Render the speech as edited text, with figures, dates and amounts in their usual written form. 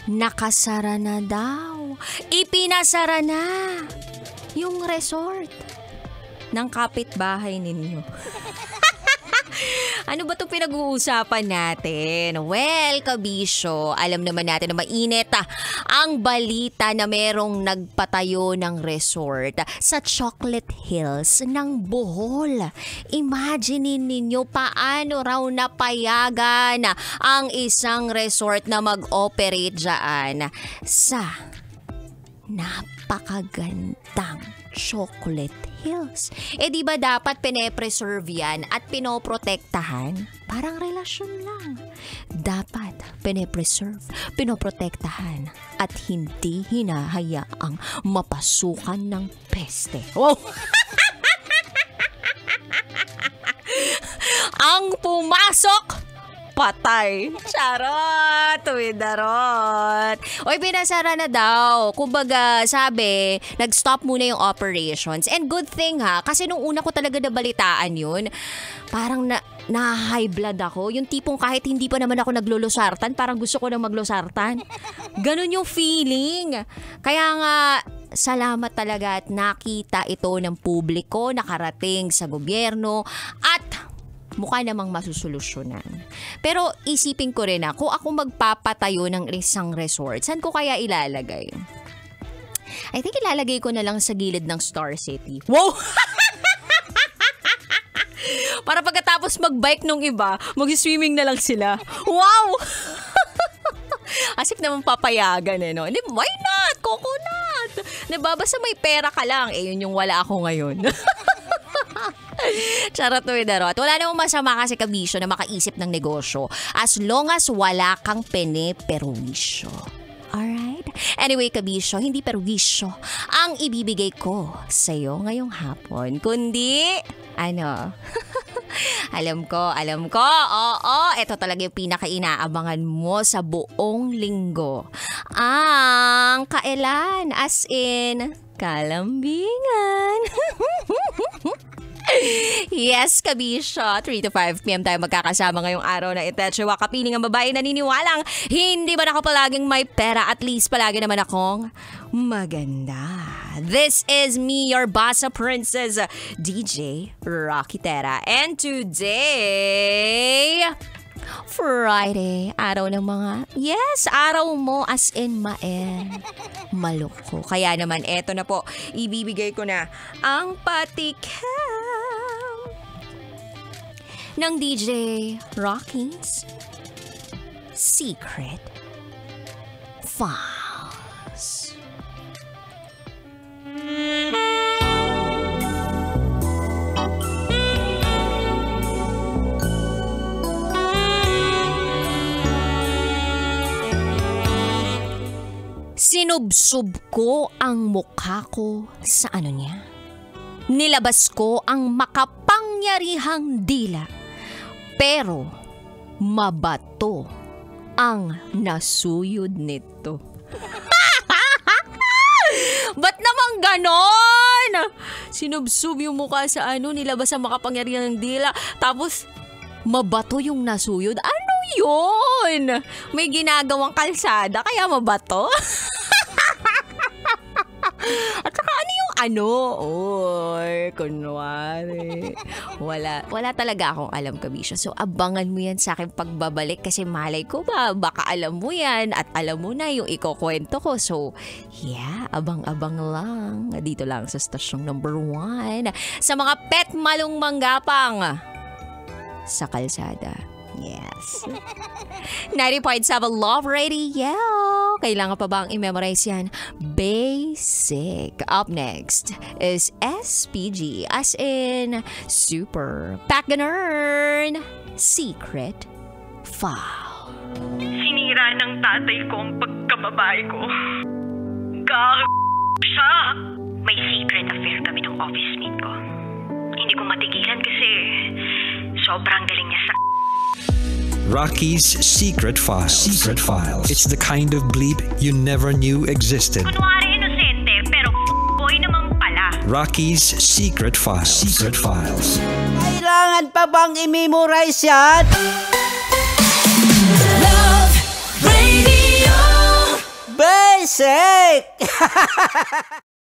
Nakasara na daw. Ipinasara na yung resort ng kapitbahay ninyo. Ano ba itong pinag-uusapan natin? Well, kabisyo, alam naman natin na mainit ang balita na merong nagpatayo ng resort sa Chocolate Hills ng Bohol. Imagine ninyo paano raw napayagan ang isang resort na mag-operate dyan sa napakagandang Chocolate Hills. Di ba dapat pine-preserve yan at pinoprotektahan? Parang relasyon lang. Dapat pine-preserve, pinoprotektahan at hindi hinahayaang mapasukan ng peste. Wow! Ang pumasok! Patay. Charot. Tuwidarot. Oy, pinasara na daw. Kumbaga, sabi, nag-stop muna yung operations. And good thing kasi nung una ko talaga nabalitaan yun, parang na-high blood ako. Yung tipong kahit hindi pa naman ako naglulusartan, parang gusto ko nang maglusartan. Ganun yung feeling. Kaya nga, salamat talaga at nakita ito ng publiko, nakarating sa gobyerno, at mukha namang masusolusyonan. Pero isipin ko rin kung ako magpapatayo ng isang resort, saan ko kaya ilalagay? I think ilalagay ko na lang sa gilid ng Star City. Wow! Para pagkatapos mag-bike nung iba, mag-swimming na lang sila. Wow! Asik naman papayagan no? Why not? Coconut! Basta may pera ka lang. Yun yung wala ako ngayon. Charot to darot. Wala namang masama kasi kabisyo na makaisip ng negosyo as long as wala kang pene-perwisyo. Alright? Anyway, kabisyo, hindi perwisyo ang ibibigay ko sa'yo ngayong hapon. Kundi, alam ko. Oo, ito talaga yung pinaka-inaabangan mo sa buong linggo. Ang kailan, as in, kalambingan. Yes, kabisyo. 3 to 5 p.m. tayo magkakasama ngayong araw na ito. Siya kapiling ang babae naniniwalang hindi ba ako palaging may pera, at least palagi naman akong maganda. This is me, your Basa Princess, DJ Rocky Tera. And today, Friday, araw ng mga, araw mo as in maloko. Kaya naman, eto na po, ibibigay ko na ang patikim ng DJ Rocky's Secret Files. Sinubsob ko ang mukha ko sa niya. Nilabas ko ang makapangyarihang dila. Pero mabato ang nasuyod nito. Ba't naman ganon? Sinubsob yung mukha sa nilabas ang makapangyarihang dila. Tapos mabato yung nasuyod. Ano yun? May ginagawang kalsada kaya mabato? At saka Oy, kunwari. Wala talaga akong alam, kabisyo. So, abangan mo yan sa akin pagbabalik kasi malay ko ba, baka alam mo yan at alam mo na yung ikukwento ko. So, abang-abang lang. Dito lang sa stasyong number 1. Sa mga pet malong manggapang sa kalsada. Yes. 90.7 Love Radio. Kailangan pa bang i-memorize yan? Basic. Up next is SPG, as in Super Pacganern Secret File. Sinira ng tatay ko ang pagkababae ko. Siya. May secret affair kami ng office mate ko. Hindi ko matigilan kasi sobrang galing niya sa Rocky's Secret Files. Secret Files. It's the kind of bleep you never knew existed. Kunwari inosente, pero boy naman pala. Rocky's Secret Files. Secret Files. Kailangan pa bang i-memorize yan? Love Radio. Basic!